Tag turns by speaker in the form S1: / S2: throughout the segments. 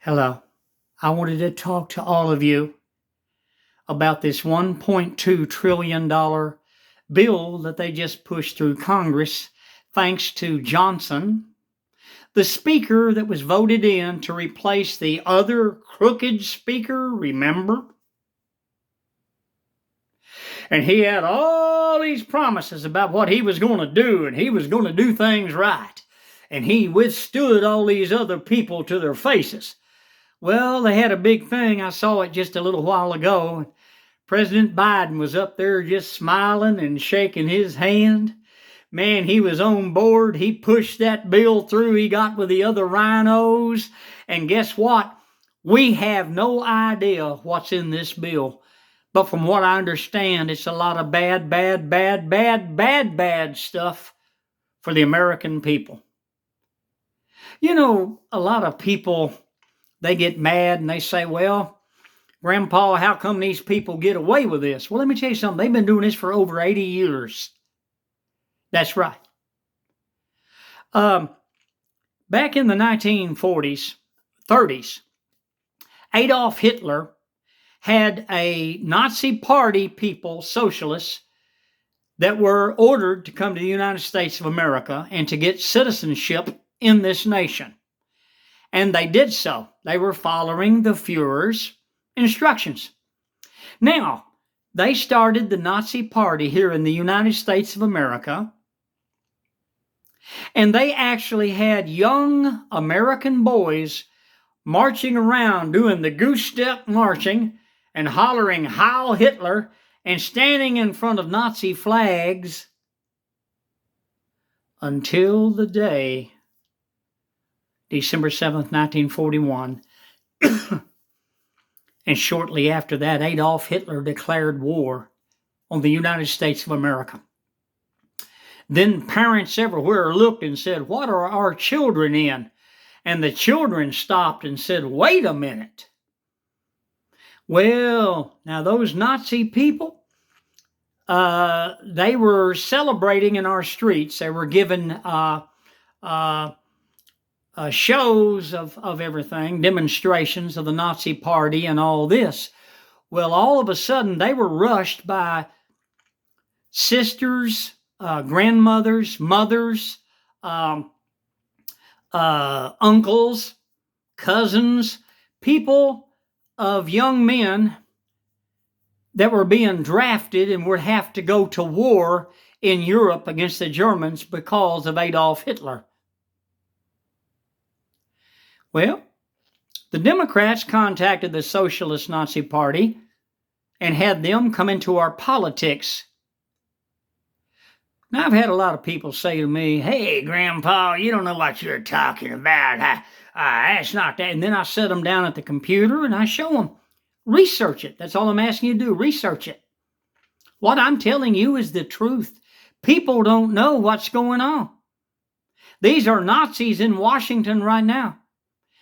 S1: Hello. I wanted to talk to all of you about this $1.2 trillion bill that they just pushed through Congress thanks to Johnson, the speaker that was voted in to replace the other crooked speaker, remember? And he had all these promises about what he was going to do, and he was going to do things right. And he withstood all these other people to their faces. Well, they had a big thing. I saw it just a little while ago. President Biden was up there just smiling and shaking his hand. Man, he was on board. He pushed that bill through. He got with the other rhinos. And guess what? We have no idea what's in this bill. But from what I understand, it's a lot of bad stuff for the American people. You know, a lot of people, they get mad and they say, well, Grandpa, how come these people get away with this? Well, let me tell you something. They've been doing this for over 80 years. That's right. Back in the 1940s, 30s, Adolf Hitler had a Nazi party people, socialists, that were ordered to come to the United States of America and to get citizenship in this nation. And they did so. They were following the Fuhrer's instructions. Now, they started the Nazi Party here in the United States of America, and they actually had young American boys marching around doing the goose step marching and hollering Heil Hitler and standing in front of Nazi flags until the day December 7th, 1941. And shortly after that, Adolf Hitler declared war on the United States of America. Then parents everywhere looked and said, what are our children in? And the children stopped and said, wait a minute. Well, now those Nazi people, they were celebrating in our streets. They were given shows of everything, demonstrations of the Nazi Party and all this. Well, all of a sudden, they were rushed by sisters, grandmothers, mothers, uncles, cousins, people of young men that were being drafted and would have to go to war in Europe against the Germans because of Adolf Hitler. Well, the Democrats contacted the Socialist Nazi Party and had them come into our politics. Now, I've had a lot of people say to me, hey, Grandpa, you don't know what you're talking about. That's not that. And then I set them down at the computer and I show them. Research it. That's all I'm asking you to do. Research it. What I'm telling you is the truth. People don't know what's going on. These are Nazis in Washington right now.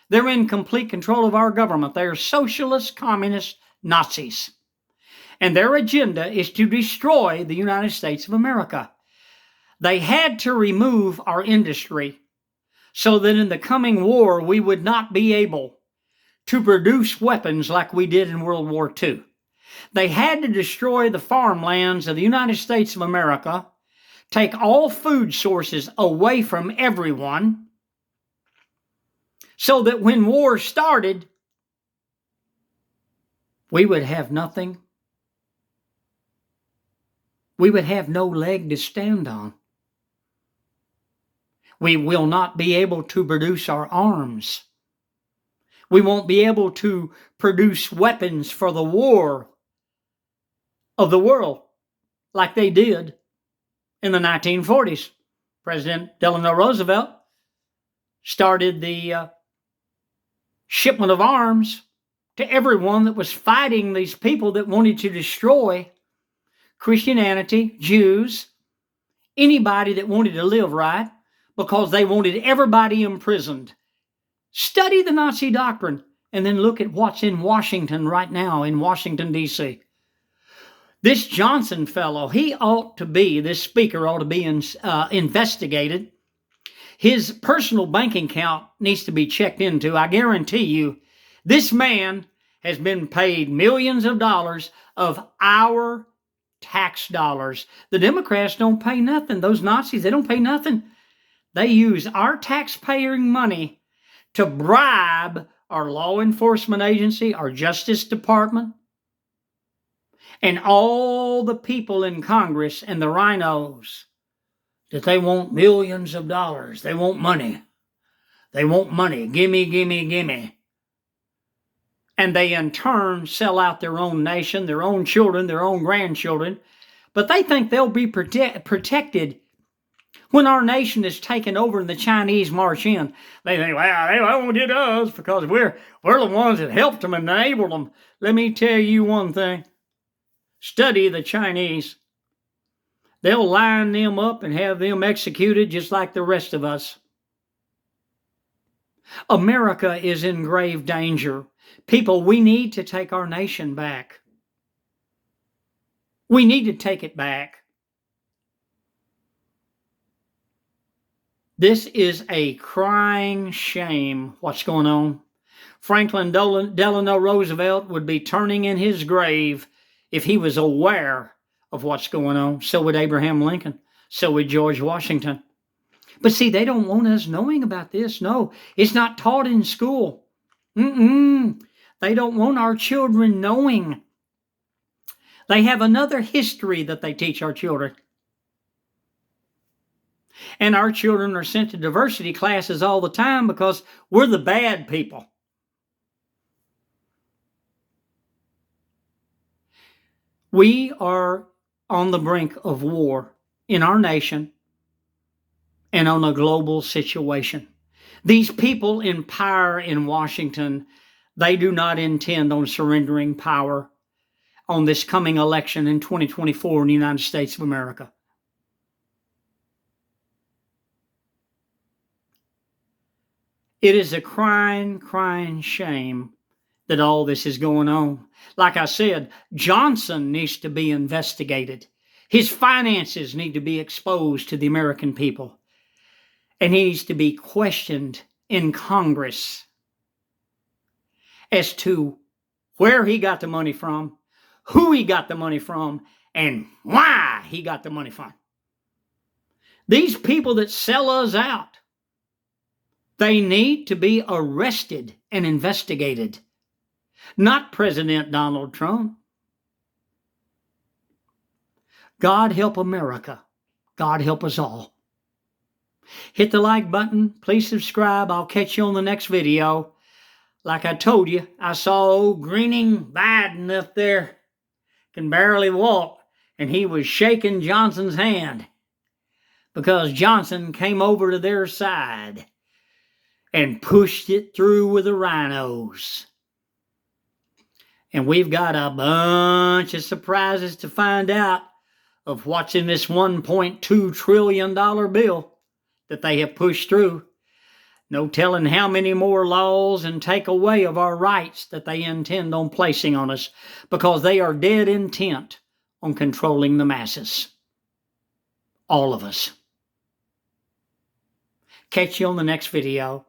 S1: They're in complete control of our government. They are socialist, communist Nazis. And their agenda is to destroy the United States of America. They had to remove our industry so that in the coming war we would not be able to produce weapons like we did in World War II. They had to destroy the farmlands of the United States of America, take all food sources away from everyone, so that when war started, we would have nothing. We would have no leg to stand on. We will not be able to produce our arms. We won't be able to produce weapons for the war of the world like they did in the 1940s. President Delano Roosevelt started the shipment of arms to everyone that was fighting these people that wanted to destroy Christianity, Jews, anybody that wanted to live right, because they wanted everybody imprisoned. Study the Nazi doctrine and then look at what's in Washington right now, in Washington, D.C. This Johnson fellow, this speaker ought to be investigated. His personal bank account needs to be checked into. I guarantee you This man has been paid millions of dollars of our tax dollars. The Democrats don't pay nothing. Those Nazis, they don't pay nothing. They use our taxpaying money to bribe our law enforcement agency, our Justice Department, and all the people in Congress and the rhinos that they want millions of dollars. They want money. They want money. Gimme, gimme, gimme. And they in turn sell out their own nation, their own children, their own grandchildren. But they think they'll be protected when our nation is taken over and the Chinese march in. They think, well, they won't get us because we're the ones that helped them and enabled them. Let me tell you one thing. Study the Chinese. They'll line them up and have them executed just like the rest of us. America is in grave danger. People, we need to take our nation back. We need to take it back. This is a crying shame what's going on. Franklin Delano Roosevelt would be turning in his grave if he was aware of what's going on. So would Abraham Lincoln. So would George Washington. But see, they don't want us knowing about this. No, it's not taught in school. They don't want our children knowing. They have another history that they teach our children. And our children are sent to diversity classes all the time because we're the bad people. We are on the brink of war in our nation and on a global situation. These people in power in Washington, they do not intend on surrendering power on this coming election in 2024 in the United States of America. It is a crying, crying shame that all this is going on. Like I said, Johnson needs to be investigated. His finances need to be exposed to the American people. And he needs to be questioned in Congress as to where he got the money from, who he got the money from, and why he got the money from. These people that sell us out, they need to be arrested and investigated. Not President Donald Trump. God help America. God help us all. Hit the like button. Please subscribe. I'll catch you on the next video. Like I told you, I saw old grinning Biden up there. Can barely walk. And he was shaking Johnson's hand. Because Johnson came over to their side and pushed it through with the rhinos. And we've got a bunch of surprises to find out of what's in this $1.2 trillion bill that they have pushed through. No telling how many more laws and take away of our rights that they intend on placing on us, because they are dead intent on controlling the masses. All of us. Catch you on the next video.